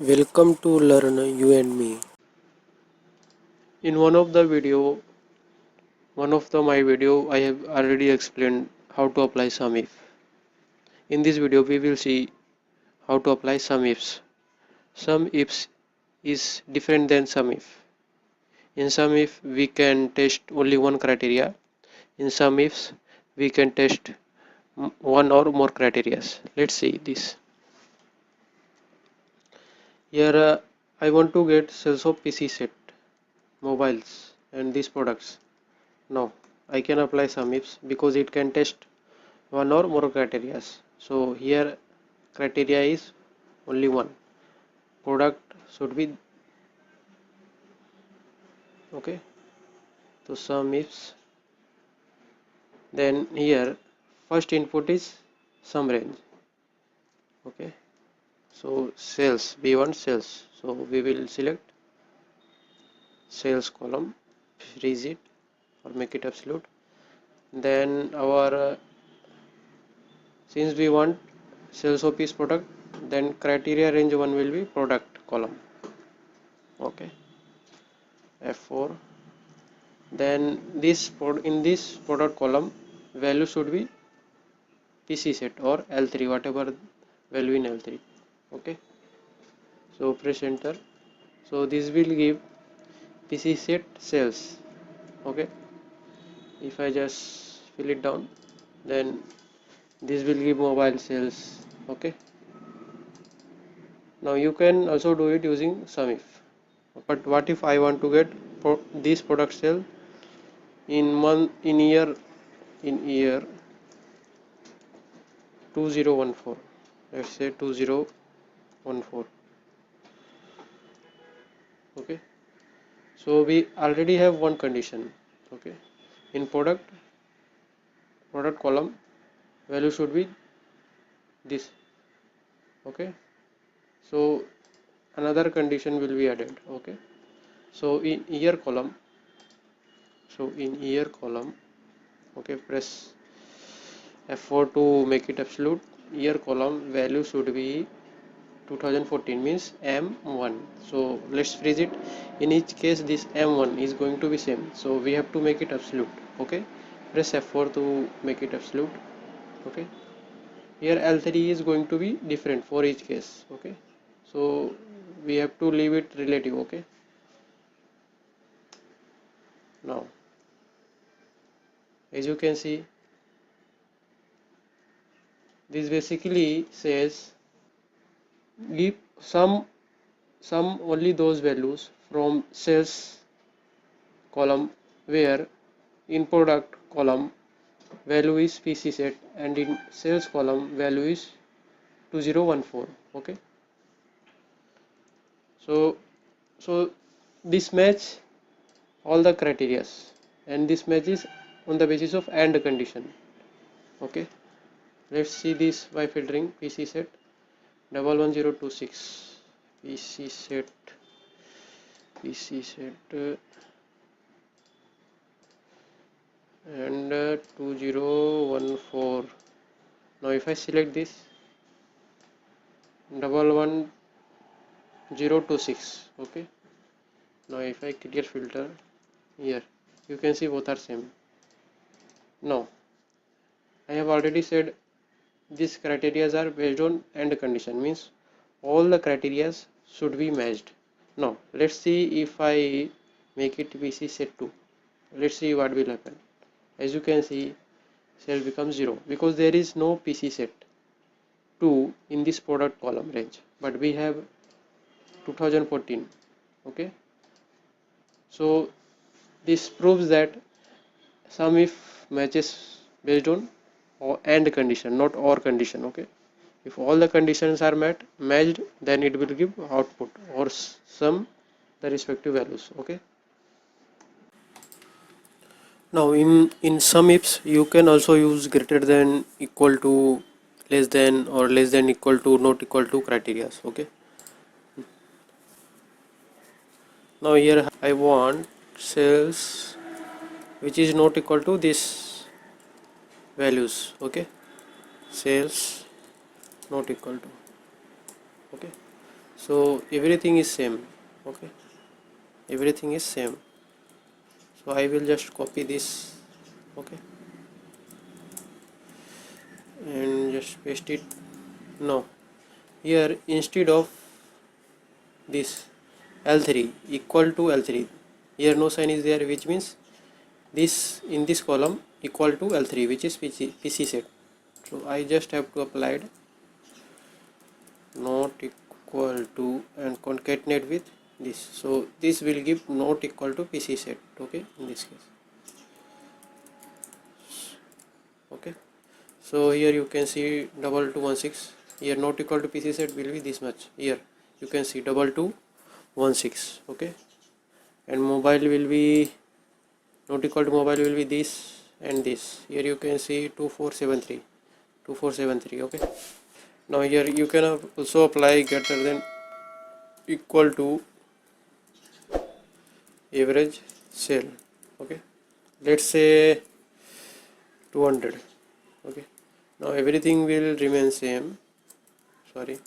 Welcome to Learn You and Me. In my video, I have already explained how to apply Sumif. In this video, we will see how to apply Sumifs. Sumifs is different than Sumif. In Sumif, we can test only one criteria. In Sumifs, we can test one or more criteria. Let's see this. Here, I want to get sales of PC set, mobiles, and these products. Now, I can apply Sumifs because it can test one or more criteria. So here criteria is only one. Product should be okay. So sum ifs. Then here first input is sum range. Okay. So sales, we want sales. So we will select sales column, freeze it or make it absolute. Then our since we want sales of this product, then criteria range one will be product column. Okay. F4. Then in this product column value should be PC set or L3, whatever value in L3. Okay, so press enter. So this will give PC set sales. Okay, if I just fill it down, then this will give mobile sales. Okay, now you can also do it using Sumif. But what if I want to get this product sale in year 2014? Let's say 2014. Okay, so we already have one condition. Okay, in product column value should be this. Okay, so another condition will be added. Okay, so in year column, okay, press F4 to make it absolute. Year column value should be 2014, means M1. So let's freeze it. In each case this M1 is going to be same, so we have to make it absolute. Okay, press F4 to make it absolute. Okay, here L3 is going to be different for each case. Okay, so we have to leave it relative. Okay, now as you can see, this basically says give some only those values from sales column where in product column value is PC set and in sales column value is 2014. Okay, so this match all the criteria, and this match is on the basis of AND condition. Okay, let's see this by filtering PC set 11026 PC set and 2014. Now if I select this 11026, okay, now if I clear filter here, you can see both are same. Now I have already said these criteria are based on AND condition, means all the criteria should be matched. Now let's see if I make it PC set 2. Let's see what will happen. As you can see, sale becomes 0 because there is no PC set 2 in this product column range, but we have 2014. Okay, so this proves that Sumif matches based on AND condition, not OR condition. Okay, if all the conditions are matched, then it will give output or sum the respective values. Okay, now in Sumifs you can also use greater than, equal to, less than, or less than equal to, not equal to criteria. Okay, now here I want sales which is not equal to this values. Okay, sales not equal to. Okay, So everything is same. Okay, everything is same. So I will just copy this. Okay, and just paste it. Now here, instead of this L3 equal to L3, here no sign is there, which means this in this column equal to L3, which is PC set. So I just have to apply it not equal to and concatenate with this. So this will give not equal to PC set. Okay, in this case. Okay, so here you can see 2216. Here not equal to PC set will be this much. Here you can see 2216. Okay, and mobile will be not equal to mobile will be this and this. Here you can see 2473. Okay, now here you can also apply greater than equal to average sale. Okay, let's say 200. Okay, now everything will remain same. Sorry,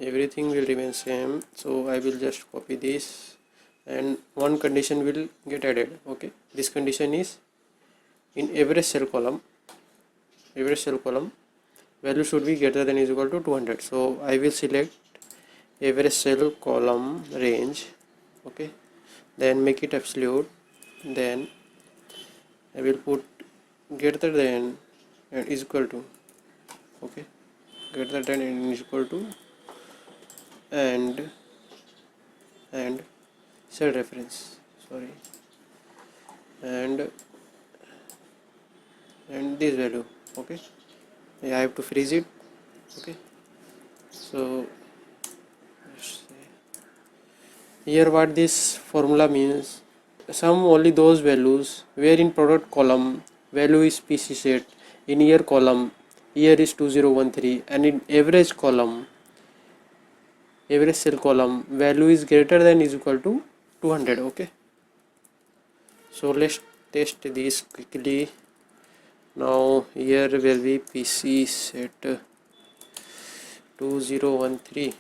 everything will remain same. So I will just copy this, and one condition will get added. Okay, this condition is in average cell column. Average cell column value should be greater than is equal to 200. So I will select average cell column range. Okay, then make it absolute, then I will put greater than and is equal to. Okay, greater than and is equal to and cell reference, sorry, and this value. Okay, I have to freeze it. Okay, so here what this formula means, sum only those values where in product column value is PC set, in year column year is 2013, and in average column, average cell column value is greater than is equal to 200. Okay, so let's test this quickly. Now here will be PC set 2013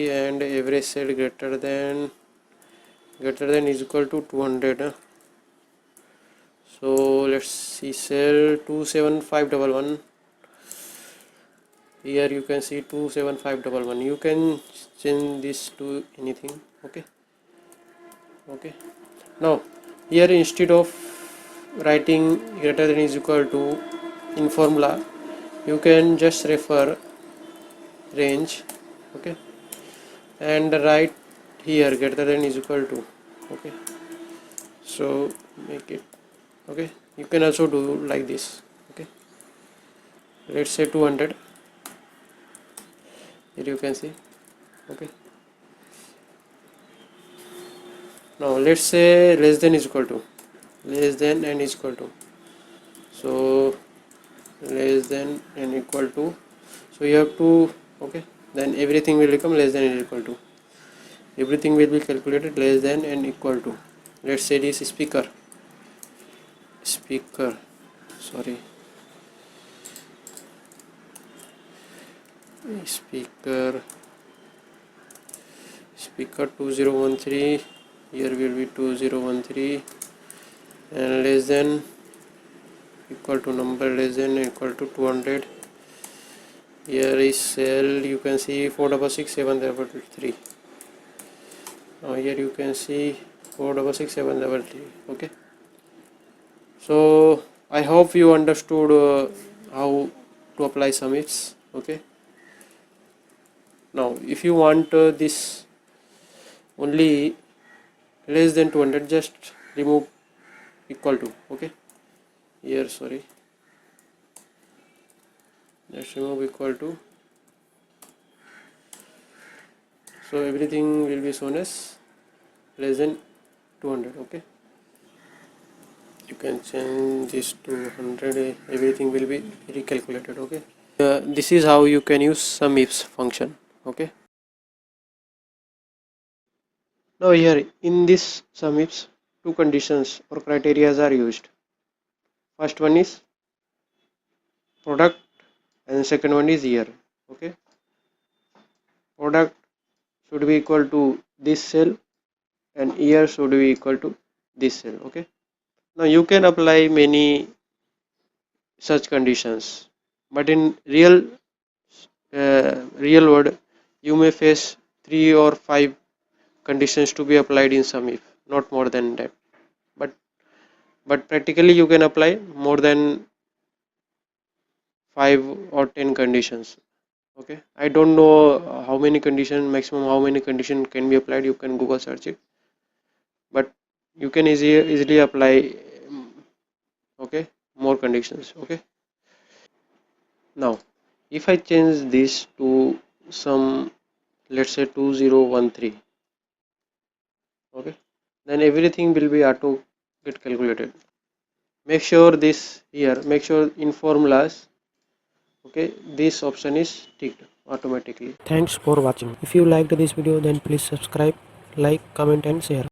and average cell greater than is equal to 200. So let's see, cell 27511. Here you can see 27511. You can change this to anything. Okay, now here instead of writing greater than is equal to in formula, you can just refer range. Okay, and write here greater than is equal to. Okay, so make it. Okay, you can also do like this. Okay, let's say 200. Here you can see. Okay, now let's say less than is equal to, less than and is equal to. So less than and equal to, so you have to. Okay, then everything will become less than and equal to, everything will be calculated less than and equal to. Let's say this speaker, sorry, speaker 2013, here will be 2013, and less than equal to number less than equal to 200. Here is cell, you can see 466733. Now here you can see 466733. Okay, so I hope you understood how to apply Sumifs. Okay, now if you want this only less than 200, just remove equal to. Okay, here, sorry, just remove equal to, so everything will be shown as less than 200. Okay, you can change this to 100, everything will be recalculated. Okay, this is how you can use Sumifs function. Okay, now here in this Sumifs, two conditions or criteria are used. First one is product and second one is year. Okay, product should be equal to this cell and year should be equal to this cell. Okay, now you can apply many such conditions, but in real world you may face 3 or 5 conditions to be applied in Sumif, not more than that. But practically you can apply more than 5 or 10 conditions. Okay, I don't know how many condition maximum how many condition can be applied. You can Google search it, but you can easily apply. Okay, more conditions. Okay, now if I change this to some, let's say 2013, okay, then everything will be auto get calculated. Make sure this here, make sure in formulas, okay, this option is ticked automatically. Thanks for watching. If you liked this video, then please subscribe, like, comment and share.